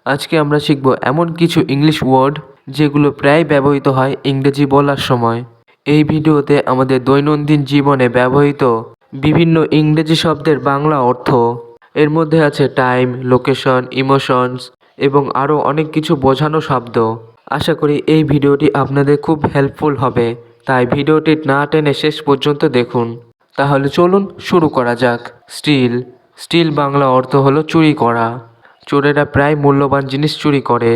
আজকে আমরা শিখব এমন কিছু ইংলিশ ওয়ার্ড যেগুলো প্রায় ব্যবহৃত হয় ইংরেজি বলার সময়। এই ভিডিওতে আমাদের দৈনন্দিন জীবনে ব্যবহৃত বিভিন্ন ইংরেজি শব্দের বাংলা অর্থ, এর মধ্যে আছে টাইম, লোকেশন, ইমোশনস এবং আরও অনেক কিছু বোঝানো শব্দ। আশা করি এই ভিডিওটি আপনাদের খুব হেল্পফুল হবে, তাই ভিডিওটি না টেনে শেষ পর্যন্ত দেখুন। তাহলে চলুন শুরু করা যাক। স্টিল। স্টিল বাংলা অর্থ হলো চুরি করা। চোরেরা প্রায় মূল্যবান জিনিস চুরি করে।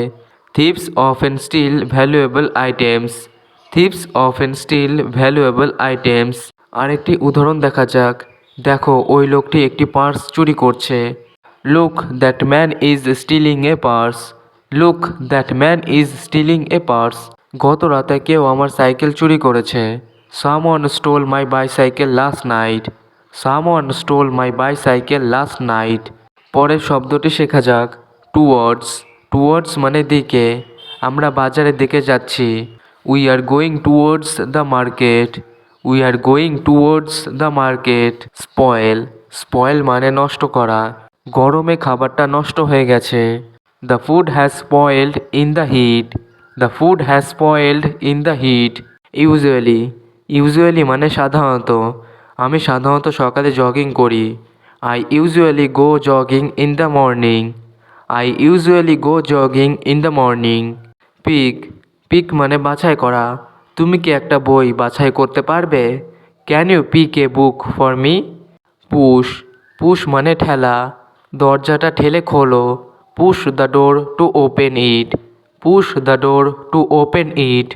Thieves often steal valuable items. Thieves often steal valuable items. আরেকটি উদাহরণ দেখা যাক। দেখো, ওই লোকটি একটি পার্স চুরি করছে। Look that man is stealing a purse. Look that man is stealing a purse. গত রাতে কেউ আমার সাইকেল চুরি করেছে। Someone stole my bicycle last night. Someone stole my bicycle last night. পরের শব্দটি শেখা যাক। টুয়ার্ডস। টুয়ার্ডস মানে দিকে। আমরা বাজারের দিকে যাচ্ছি। We are going towards the market. We are going towards the market. Spoil. Spoil মানে নষ্ট করা। গরমে খাবারটা নষ্ট হয়ে গেছে। The food has spoiled in the heat. The food has spoiled in the heat. Usually. Usually মানে সাধারণত। আমি সাধারণত সকালে জগিং করি। I usually go jogging in the morning. I usually go jogging in the morning. Pick. Pick মানে বাছাই করা। তুমি কি একটা বই বাছাই করতে পারবে? Can you pick a book for me? Push. Push মানে ঠেলা। দরজাটা ঠেলে খোলো। Push the door to open it. Push the door to open it.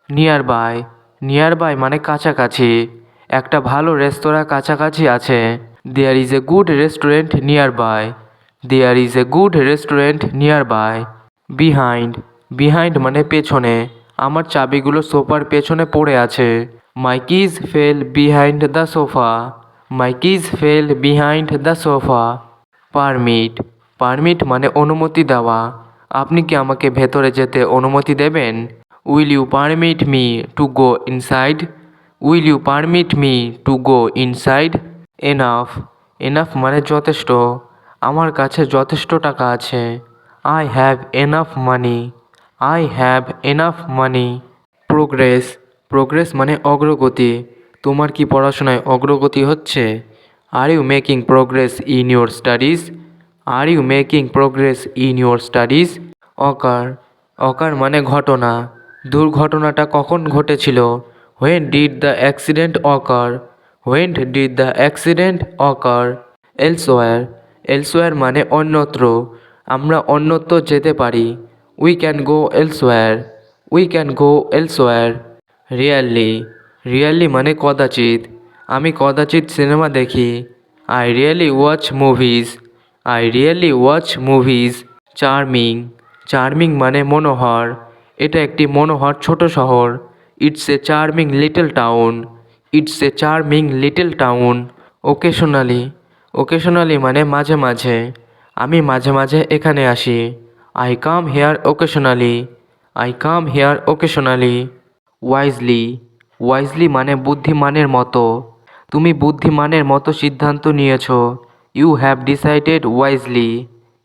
Nearby. Nearby মানে কাছাকাছি। একটা ভালো রেস্তোরাঁ কাছাকাছি আছে। There is a good restaurant nearby. There is a good restaurant nearby. Behind. Behind মানে পেছনে। আমার চাবিগুলো সোফার পেছনে পড়ে আছে। My keys fell behind the sofa. My keys fell behind the sofa. Permit. Permit মানে অনুমতি দেওয়া। আপনি কি আমাকে ভেতরে যেতে অনুমতি দেবেন? Will you permit me to go inside? Will you permit me to go inside? Enough. Enough মানে যথেষ্ট। আমার কাছে যথেষ্ট টাকা আছে। I have enough money. I have enough money. Progress. Progress মানে অগ্রগতি। তোমার কি পড়াশোনায় অগ্রগতি হচ্ছে? Are you making progress in your studies? Are you making progress in your studies? Occur. Occur মানে ঘটনা। দুর্ঘটনাটা কখন ঘটেছিল? When did the accident ochre? When did the accident occur? Elsewhere. Elsewhere মানে অন্যত্র। আমরা অন্যত্র যেতে পারি। We can go elsewhere. We can go elsewhere. Really. Really মানে কদাচিৎ। আমি কদাচিৎ সিনেমা দেখি। I really watch movies. I really watch movies. Charming. Charming মানে মনোহর। এটা একটি মনোহর ছোট শহর। It's a charming little town. It's a charming little town. Occasionally. Occasionally মানে মাঝে মাঝে। আমি মাঝে মাঝে এখানে আসি। I come here occasionally. I come here occasionally. Wisely. Wisely মানে বুদ্ধিমানের মতো। তুমি বুদ্ধিমানের মতো সিদ্ধান্ত নিয়েছো। You have decided wisely.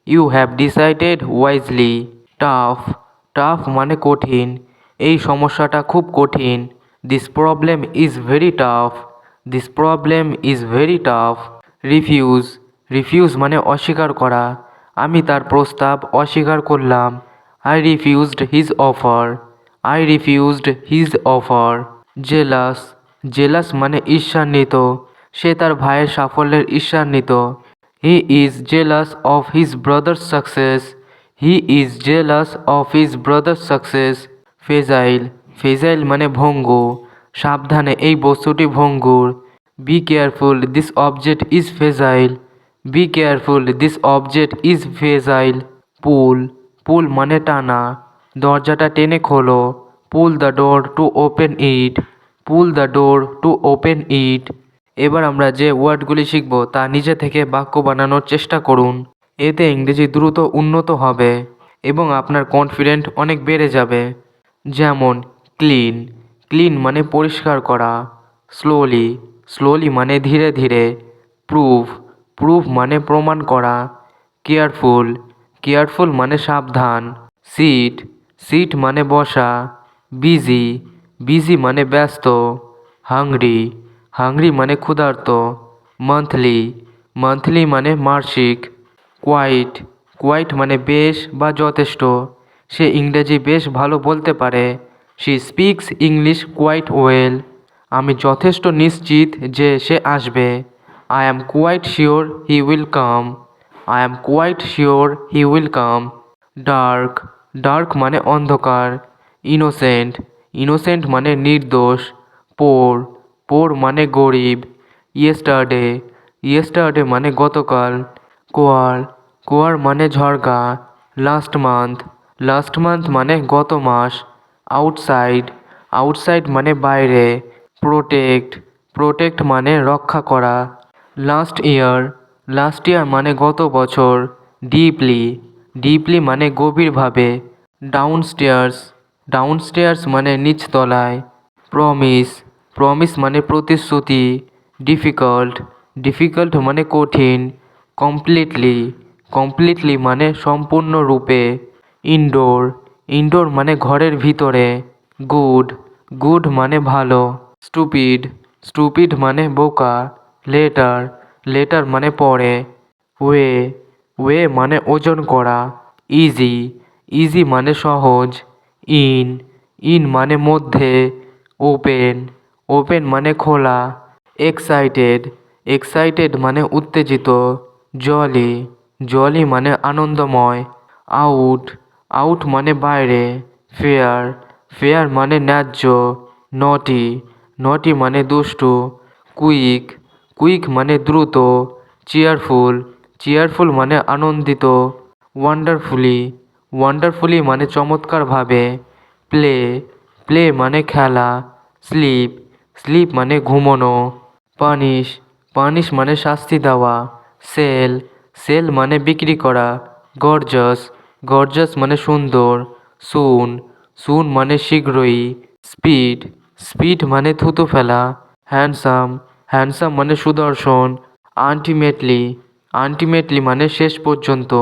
You have decided wisely. Tough. Tough মানে কঠিন। এই সমস্যাটা খুব কঠিন। This problem is very tough. This problem is very tough. Refuse. Refuse মানে অস্বীকার করা। আমি তার প্রস্তাব অস্বীকার করলাম। I refused his offer. I refused his offer. Jealous. Jealous মানে ঈর্ষান্বিত। সে তার ভাইয়ের সাফল্যের ঈর্ষান্বিত। He is jealous of his brother's success. He is jealous of his brother's success. Fragile. Fragile মানে ভঙ্গু। সাবধানে, এই বস্তুটি ভঙ্গুর। Be careful this object is fragile. Be careful this object is fragile. Pull. Pull মানে টানা। দরজাটা টেনে খোলো। Pull the door to open it. Pull the door to open it. এবার আমরা যে ওয়ার্ডগুলি শিখব তা নিজে থেকে বাক্য বানানোর চেষ্টা করুন। এতে ইংরেজি দ্রুত উন্নত হবে এবং আপনার কনফিডেন্ট অনেক বেড়ে যাবে। যেমন ক্লিন। ক্লিন মানে পরিষ্কার করা। স্লোলি। স্লোলি মানে ধীরে ধীরে। প্রুভ। প্রুভ মানে প্রমাণ করা। কেয়ারফুল। কেয়ারফুল মানে সাবধান। সিট, সিট মানে বসা। বিজি, বিজি মানে ব্যস্ত। হাংরি, হাংরি মানে ক্ষুধার্ত। মান্থলি, মান্থলি মানে মাসিক। কোয়াইট, কোয়াইট মানে বেশ বা যথেষ্ট। সে ইংরেজি বেশ ভালো বলতে পারে। She speaks English quite well. আমি যথেষ্ট নিশ্চিত যে সে আসবে। I am quite sure he will come. I am quite sure he will come. Dark, dark মানে অন্ধকার। ইনোসেন্ট, ইনোসেন্ট মানে নির্দোষ। পোর, পোর মানে গরিব। ইয়েস্টারডে, ইয়েস্টারডে মানে গতকাল। কোয়ার, কোয়ার মানে ঝড়গা। লাস্ট মান্থ, লাস্ট মান্থ মানে গত মাস। আউটসাইড, আউটসাইড মানে বাইরে। প্রোটেক্ট, প্রোটেক্ট মানে রক্ষা করা। লাস্ট ইয়ার, লাস্ট ইয়ার মানে গত বছর। ডিপলি, ডিপলি মানে গভীরভাবে। ডাউনস্টেয়ার্স, ডাউনস্টেয়ার্স মানে নিচতলায়। প্রমিস, প্রমিস মানে প্রতিশ্রুতি। ডিফিকাল্ট, ডিফিকাল্ট মানে কঠিন। কমপ্লিটলি, কমপ্লিটলি মানে সম্পূর্ণরূপে। ইনডোর, ইনডোর মানে ঘরের ভিতরে। গুড, গুড মানে ভালো। স্টুপিড, স্টুপিড মানে বোকা। লেটার, লেটার মানে পড়ে। ওয়ে, ওয়ে মানে ওজন করা। ইজি, ইজি মানে সহজ। ইন, ইন মানে মধ্যে। ওপেন, ওপেন মানে খোলা। এক্সাইটেড, এক্সাইটেড মানে উত্তেজিত। জলি, জলি মানে আনন্দময়। আউট, আউট মানে বাইরে। ফেয়ার, ফেয়ার মানে ন্যায্য। নটি, নটি মানে দুষ্টু। কুইক, কুইক মানে দ্রুত। চেয়ারফুল, চেয়ারফুল মানে আনন্দিত। ওয়ান্ডারফুলি, ওয়ান্ডারফুলি মানে চমৎকারভাবে। প্লে, প্লে মানে খেলা। স্লিপ, স্লিপ মানে ঘুমোনো। পানিশ, পানিশ মানে শাস্তি দেওয়া। সেল, সেল মানে বিক্রি করা। গর্জাস, গর্জাস মানে সুন্দর। সুন, সুন মানে শীঘ্রই। স্পিড, স্পিড মানে থুতু ফেলা। হ্যান্ডসাম, হ্যান্ডসাম মানে সুদর্শন। আল্টিমেটলি, আল্টিমেটলি মানে শেষ পর্যন্ত।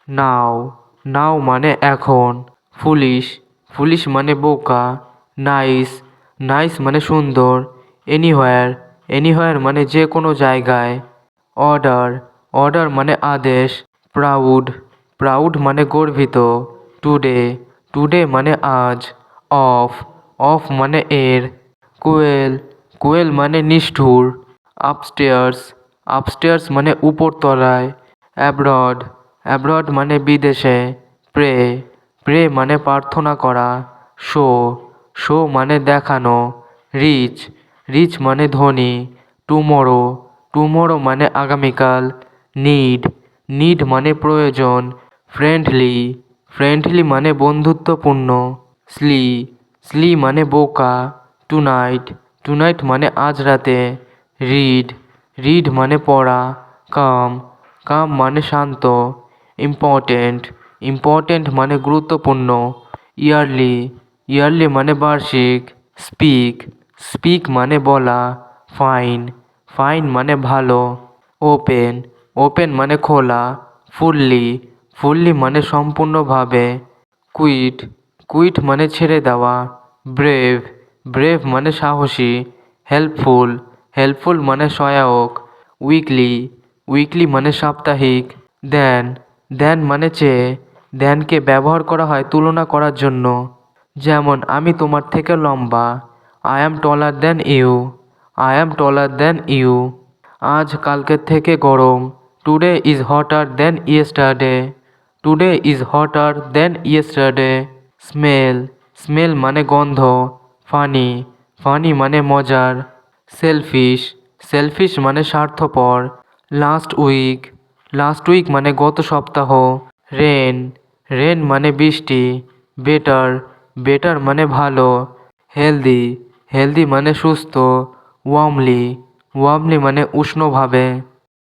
নাও, নাও মানে এখন। ফুলিশ, ফুলিশ মানে বোকা। নাইস, নাইস মানে সুন্দর। এনিহোয়ার, এনিহোয়ার মানে যে কোনো জায়গায়। অর্ডার, অর্ডার মানে আদেশ। প্রাউড, প্রাউড মানে গর্বিত। টুডে, টুডে মানে আজ। অফ, অফ মানে এর। কোয়েল, কোয়েল মানে নিষ্ঠুর। আপস্টেয়ার্স, আপস্টেয়ার্স মানে উপরতলায়। অ্যাব্রড, অ্যাব্রড মানে বিদেশে। প্রে, প্রে মানে প্রার্থনা করা। শো, শো মানে দেখানো। রিচ, রিচ মানে ধনী। টুমরো, টুমরো মানে আগামীকাল। নিড, নিড মানে প্রয়োজন। ফ্রেন্ডলি, ফ্রেন্ডলি মানে বন্ধুত্বপূর্ণ। স্লি, স্লি মানে বোকা। টুনাইট, টুনাইট মানে আজ রাতে। রিড, রিড মানে পড়া। কাম, কাম মানে শান্ত। ইম্পর্টেন্ট, ইম্পর্টেন্ট মানে গুরুত্বপূর্ণ। ইয়ারলি, ইয়ারলি মানে বার্ষিক। স্পিক, স্পিক মানে বলা। ফাইন, ফাইন মানে ভালো। ওপেন, ওপেন মানে খোলা। ফুললি, ফুললি মানে সম্পূর্ণভাবে। কুইট, কুইট মানে ছেড়ে দেওয়া। ব্রেভ, ব্রেভ মানে সাহসী। হেল্পফুল, হেল্পফুল মানে সহায়ক। উইকলি, উইকলি মানে সাপ্তাহিক। দেন, দেন মানে চেয়ে। দেনকে ব্যবহার করা হয় তুলনা করার জন্য। যেমন আমি তোমার থেকে লম্বা। I am taller than you. I am taller than you. আজ কালকের থেকে গরম। Today is hotter than yesterday. Today is hotter than yesterday. Smell, smell মানে গন্ধ। ফানি, ফানি মানে মজার। সেলফিশ, সেলফিশ মানে স্বার্থপর। লাস্ট উইক, লাস্ট উইক মানে গত সপ্তাহ। রেন, রেন মানে বৃষ্টি। বেটার, বেটার মানে ভালো। হেলদি, হেলদি মানে সুস্থ। ওয়ার্মলি, ওয়ার্মলি মানে উষ্ণভাবে।